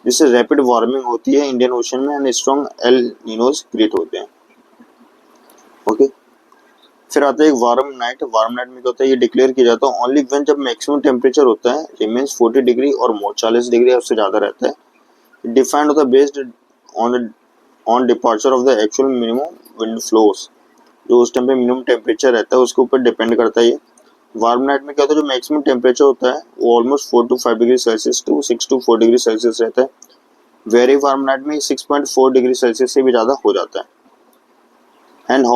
जिससे रैपिड वार्मिंग होती है इंडियन ओशन में एंड स्ट्रॉन्ग एल नीनोज क्रिएट होते हैं। ओके, फिर आता है एक वार्म नाइट में क्या होता है ये डिक्लेयर किया जाता है ओनली व्हेन जब मैक्सिमम टेम्परेचर होता है रिमेन्स 40 डिग्री और मोर 40 डिग्री उससे ज़्यादा रहता है, डिफाइंड होता है based on departure of the actual minimum wind flows, जो उस टाइम पे मिनिमम टेम्परेचर रहता है उसके ऊपर डिपेंड करता है ये। वार्म नाइट में क्या होता है जो मैक्सिमम टेम्परेचर होता है वो almost 4 to 5 degree Celsius to 6 to 4 degree Celsius रहता है, वेरी वार्म नाइट में 6.4 डिग्री सेल्सियस से भी ज़्यादा हो जाता है, and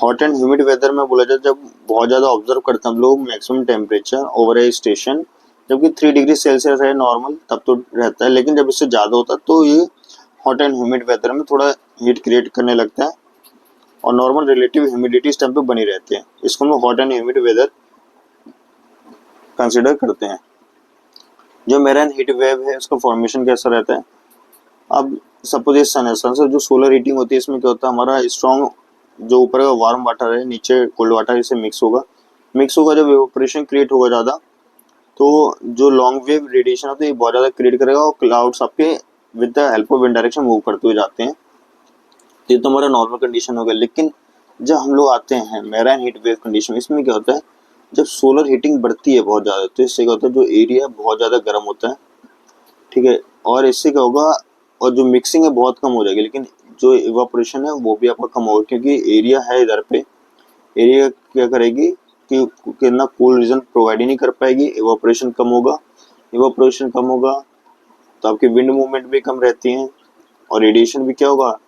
hot and humid weather में बोला जाए जब बहुत ज़्यादा ऑब्जर्व करते हैं हम लोग मैक्सिमम टेम्परेचर ओवर ए स्टेशन, जबकि 3 डिग्री सेल्सियस है नॉर्मल तब तो रहता है, लेकिन जब इससे ज़्यादा होता है तो ये हॉट एंड ह्यूमिड वेदर में थोड़ा हीट क्रिएट करने लगता है और नॉर्मल रिलेटिव ह्यूमिडिटी इस टाइम पे बनी रहती है। इसको हम लोग hot and humid weather consider करते हैं। जो मेरन हीट वेव है उसका फॉर्मेशन कैसा रहता है, अब सपोज ये सन है, सन से जो सोलर हीटिंग होती है इसमें क्या होता है, हमारा स्ट्रॉन्ग जो ऊपर का वार्म वाटर है नीचे कोल्ड वाटर इससे मिक्स होगा जब इवेपोरेशन क्रिएट होगा ज़्यादा, तो जो लॉन्ग वेव रेडिएशन होता है ये बहुत ज़्यादा क्रिएट करेगा और क्लाउड्स आपके with the help of wind direction move करते हुए जाते हैं। ये तो हमारा नॉर्मल कंडीशन हो गया। लेकिन जब हम लोग आते हैं मेराइन हीट वेव कंडीशन, इसमें क्या होता है, जब सोलर हीटिंग बढ़ती है बहुत ज़्यादा तो इससे क्या होता है, जो एरिया बहुत ज़्यादा गर्म होता है, ठीक है, और इससे क्या होगा, और जो मिक्सिंग है बहुत कम हो जाएगी, लेकिन जो इवापोरेशन है वो भी आपका कम होगा, क्योंकि एरिया है इधर पे, एरिया क्या करेगी कि कितना कूल रीजन प्रोवाइड ही नहीं कर पाएगी, इवापोरेशन कम होगा, इवापोरेशन कम होगा तो आपकी विंड मूवमेंट भी कम रहती है और रेडिएशन भी क्या होगा,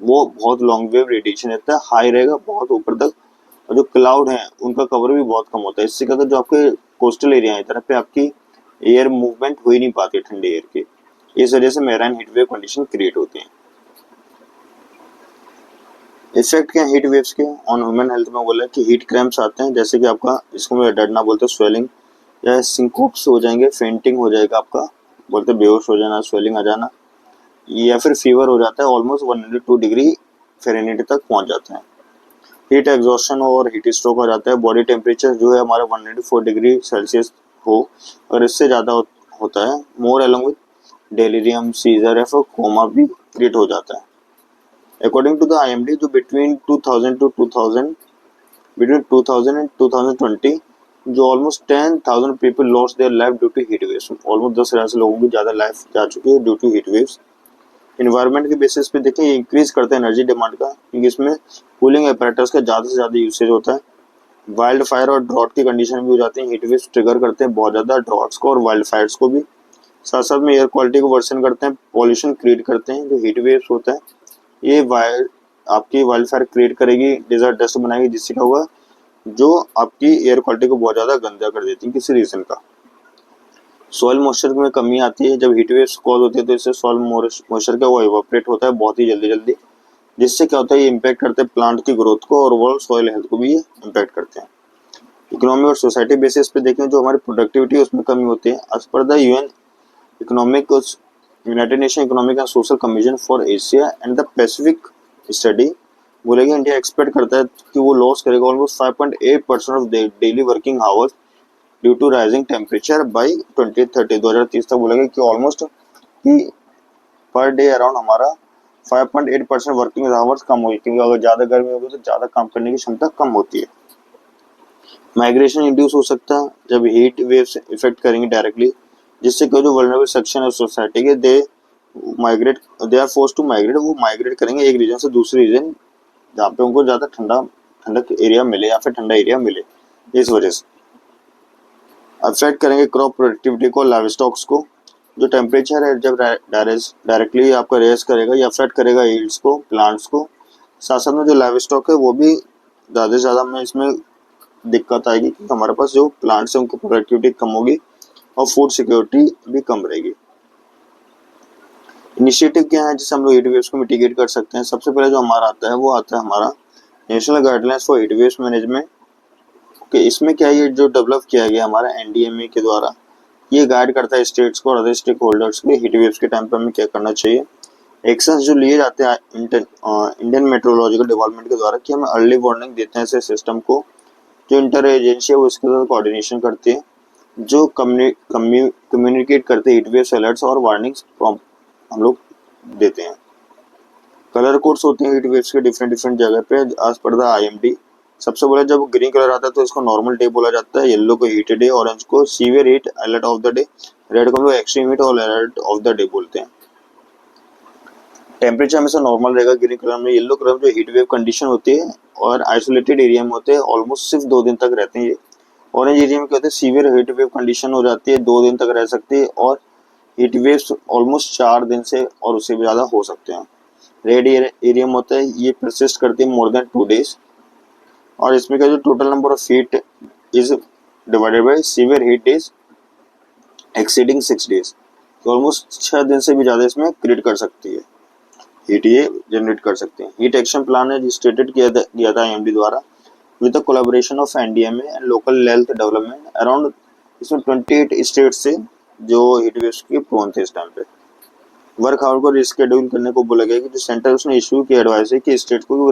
वो बहुत लॉन्ग वेव रेडिएशन रहता है, हाई रहेगा बहुत ऊपर तक, और जो क्लाउड है उनका कवर भी बहुत कम होता है। इससे क्या होता है, जो आपके कोस्टल एरिया है तरफ पे आपकी एयर मूवमेंट हो ही नहीं पाती ठंडे एयर की, इस वजह से marine heat wave condition create होती है। इफेक्ट क्या हीट वेव्स के ऑन ह्यूमन हेल्थ में बोला कि हीट क्रैम्प्स आते हैं, जैसे कि आपका इसको डरना बोलते हैं, स्वेलिंग या सिंकोप्स हो जाएंगे, फेंटिंग हो जाएगा आपका, बोलते बेहोश हो जाना, स्वेलिंग आ जाना, या फिर फीवर हो जाता है, ऑलमोस्ट 102 डिग्री फ़ारेनहाइट तक पहुंच जाता है। हीट एग्जॉस्शन और हीट स्ट्रोक हो जाता है। बॉडी टेम्परेचर जो है हमारा 194 डिग्री सेल्सियस हो, और इससे ज़्यादा होता है, more along with delirium, seizure या फिर कोमा भी क्रिएट हो जाता है। अकॉर्डिंग टू द IMD जो बिटवीन 2000 एंड 2020 जो almost 10,000 people lost their life due to heat waves, almost 10,000 से लोगों की ज़्यादा लाइफ जा चुकी है due to heat waves. Environment के बेसिस पे देखें ये इंक्रीज करता है एनर्जी डिमांड का, क्योंकि इसमें कूलिंग अपैरेटस का ज़्यादा से ज़्यादा यूसेज होता है। वाइल्ड फायर और ड्रॉट की कंडीशन भी हो जाती है, हीट वेव्स ट्रिगर करते हैं बहुत ज़्यादा ड्रॉट्स को और वाइल्ड फायर्स को भी, साथ साथ में एयर क्वालिटी को वर्सन करते हैं, पॉल्यूशन क्रिएट करते हैं। जो हीट वेव्स होता है ये आपकी वाइल्ड फायर क्रिएट करेगी, डिजर्ट डस्ट बनाएगी, जिससे क्या होगा, जो आपकी एयर क्वालिटी को बहुत ज़्यादा गंदा कर देती है किसी रीज़न का। सॉइल मॉइस्चर में कमी आती है, जब हीट वेव्स कॉज होती है तो इससे सॉइल मॉइस्चर का वो इवापोरेट होता है बहुत ही जल्दी जल्दी, जिससे क्या होता है, ये इम्पैक्ट करते हैं प्लांट की ग्रोथ को और ओवरऑल सॉइल हेल्थ को भी ये इम्पैक्ट करते हैं। इकोनॉमी और सोसाइटी बेसिस पे देखें, जो हमारी प्रोडक्टिविटी है उसमें कमी होती है। As per the economic United Nation Economic and Social Commission for Asia and the Pacific study बोलेगा, इंडिया एक्सपेक्ट करता है कि वो लॉस करेगा almost 5.8% of daily working hours due to rising temperature by 2030 तक बोलेगा कि ऑलमोस्ट कि पर डे अराउंड हमारा 5.8% वर्किंग आवर्स कम हुई, क्योंकि अगर ज़्यादा गर्मी होगी तो ज़्यादा काम करने की क्षमता कम होती है। माइग्रेशन इंड्यूस हो सकता है जब हीट वेव्स इफेक्ट करेंगे डायरेक्टली, जिससे कि जो वल्नरेबल सेक्शन है सोसाइटी के they are force to migrate, वो माइग्रेट करेंगे एक रीजन से दूसरे रीजन जहाँ पे उनको ज़्यादा ठंडक एरिया मिले या फिर ठंडा एरिया मिले। इस वजह से अफेक्ट करेंगे क्रॉप प्रोडक्टिविटी को, लाइव स्टॉक्स को। जो टेम्परेचर है जब डायरेक्टली आपका रेस करेगा या अफेक्ट करेगा यील्ड्स को, प्लांट्स को, साथ साथ में जो लाइव स्टॉक है वो भी ज़्यादा से ज़्यादा हमें इसमें दिक्कत आएगी, क्योंकि हमारे पास जो प्लांट्स हैं उनकी प्रोडक्टिविटी कम होगी और फूड सिक्योरिटी भी कम रहेगी। इनिशिएटिव क्या है जिससे हम लोग हीट वेव्स को मिटिगेट कर सकते हैं? सबसे पहले जो हमारा आता है वो आता है हमारा national guidelines for heat waves management. कि इसमें क्या ये जो डेवलप किया गया हमारा NDMA के द्वारा, ये गाइड करता है स्टेट्स को और अदर स्टेक होल्डर्स को हीट वेव्स के टाइम पर हमें क्या करना चाहिए। एक्शंस जो लिए जाते हैं इंडियन मेट्रोलॉजिकल डिपार्टमेंट के द्वारा कि हमें अर्ली वार्निंग देते हैं ऐसे सिस्टम को, जो इंटर एजेंसी है वो इसके साथ कोऑर्डिनेशन करती है, जो कम्युनिकेट करते हैं हीट वेव्स अलर्ट्स और वार्निंग्स हम लोग देते हैं। कलर कोड्स होते हैं हीट वेव्स के डिफरेंट जगह पे आज पर द IMD। सबसे पहले जब ग्रीन कलर आता है तो इसको नॉर्मल डे बोला जाता है, येलो को हीट डे, ऑरेंज को severe heat alert of the day, red को हम लोग एक्सट्रीम हीट और अलर्ट ऑफ द डे बोलते हैं। टेम्परेचर हमेशा नॉर्मल रहेगा ग्रीन कलर में। येलो कलर में जो हीट वेव कंडीशन होती है और आइसोलेटेड एरिया में होते हैं, ऑलमोस्ट सिर्फ 2 दिन तक रहते हैं ये। ऑरेंज एरिया में क्या होता है, सीवियर हीट वेव कंडीशन हो जाती है, 2 दिन तक रह सकती है, और हीट वेव्स ऑलमोस्ट 4 दिन से और उससे भी ज़्यादा हो सकते हैं। रेड एरिया में होता है, ये परसिस्ट करती है मोर देन 2 डेज। और इसमें क्या जो total number of heat is divided by severe heat days exceeding 6 days, तो ऑलमोस्ट 6 दिन से भी ज़्यादा इसमें क्रिएट कर सकती है हीट, ये जनरेट कर सकते हैं। हीट एक्शन प्लान है स्टेटेड किया था IMD द्वारा with the collaboration of NDMA and local health development around, इसमें 28 स्टेट से जो हीट वेव्स के प्रोन थे इस टाइम पे। वर्क आवर को रिस्केड्यूल करने को बोला गया कि जो सेंटर उसने इशू की एडवाइस है कि स्टेट को वो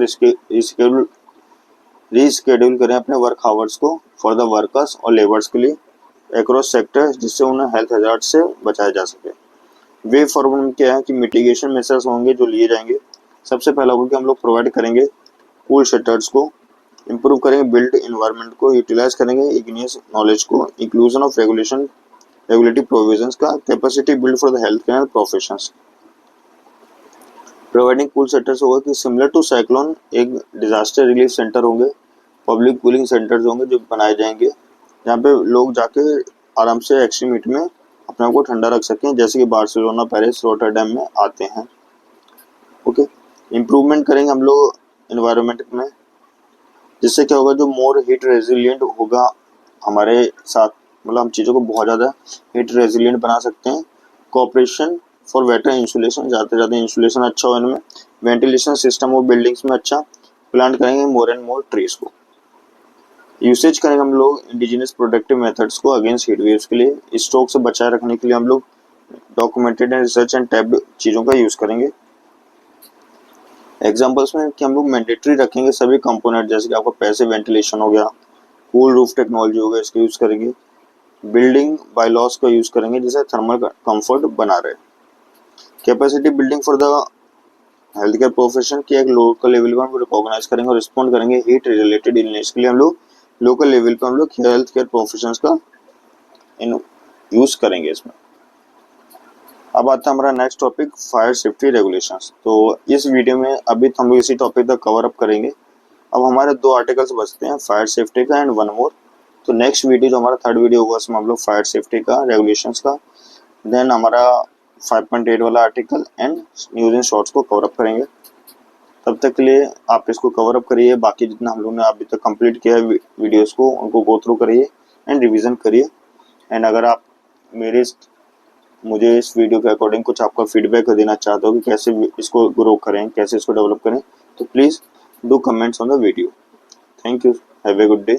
रिस्केड्यूल करें अपने वर्क आवर्स को फॉर द वर्कर्स और लेबर्स के लिए अक्रॉस सेक्टर्स, जिससे उन्हें हेल्थ हजार्ड से बचाया जा सके। वे फॉरवर्ड में क्या है कि मिटिगेशन मेजर्स होंगे जो लिए जाएंगे। सबसे पहला होगा कि हम लोग प्रोवाइड करेंगे कूल शटर्स को, इम्प्रूव करेंगे बिल्ड इन्वायरमेंट को, यूटिलाइज करेंगे इग्नियस नॉलेज को, इंक्लूजन ऑफ रेगुलेटरी प्रोविजंस का, capacity build for the health care professions. Providing cool centres होगा कि सिमिलर टू साइक्लोन एक डिजास्टर रिलीफ सेंटर होंगे, पब्लिक कूलिंग सेंटर्स होंगे जो बनाए जाएंगे जहाँ पे लोग जाके आराम से एक्सट्रीम हीट में अपने आप को ठंडा रख सकें, जैसे कि बार्सिलोना, पेरिस, रोटरडैम में आते हैं। ओके, इम्प्रूवमेंट करेंगे हम लोग इन्वायरमेंट में, जिससे क्या होगा जो मोर हीट रेजिलिएंट होगा हमारे साथ, मतलब हम चीज़ों को बहुत ज़्यादा हीट रेजिलिएंट बना सकते हैं। कोऑपरेशन फॉर बेटर इंसुलेशन, ज़्यादा से ज़्यादा इंसुलेशन अच्छा हो इनमें। वेंटिलेशन सिस्टम हो बिल्डिंग्स में अच्छा, प्लांट करेंगे मोर एंड मोर ट्रीज को। यूसेज करेंगे हम लोग इंडिजिनस प्रोडक्टिव मेथड्स को अगेंस्ट हीट वेव्स के लिए। स्ट्रोक से बचाए रखने के लिए हम लोग documented and research and tabbed चीज़ों का यूज़ करेंगे। एग्जांपल्स में कि हम लोग मैंडेटरी रखेंगे सभी कंपोनेंट, जैसे कि आपका पैसिव वेंटिलेशन हो गया, कूल रूफ टेक्नोलॉजी हो गया, इसका यूज़ करेंगे। बिल्डिंग बायलॉज का यूज़ करेंगे जिससे थर्मल कंफर्ट बना रहे। Capacity building for the health care profession की एक लोकल लेवल पर हम रिकॉग्नाइज करेंगे और रिस्पॉन्ड करेंगे हीट रिलेटेड इलनेस के लिए। हम लोग लोकल लेवल पर हम लोग हेल्थ केयर प्रोफेशंस का यूज़ करेंगे इसमें। अब आता है हमारा next topic fire safety regulations. तो इस वीडियो में अभी हम लोग इसी टॉपिक तक कवर अप करेंगे। अब हमारे 2 आर्टिकल्स बचते हैं, फायर सेफ्टी का एंड वन मोर। तो नेक्स्ट वीडियो जो हमारा 3rd वीडियो होगा उसमें हम लोग फायर सेफ्टी का, रेगुलेशंस का, देन हमारा 5.8 वाला article and news in shorts को कवर अप करेंगे। तब तक के लिए आप इसको कवर अप करिए, बाकी जितना हम लोग ने अभी तक कंप्लीट किया है वीडियोस को उनको गो थ्रू करिए एंड रिवीजन करिए। एंड अगर आप मुझे इस वीडियो के अकॉर्डिंग कुछ आपका फीडबैक देना चाहते हो कि कैसे इसको ग्रो करें, कैसे इसको डेवलप करें, तो please do comments on the video. Thank you, have a good day.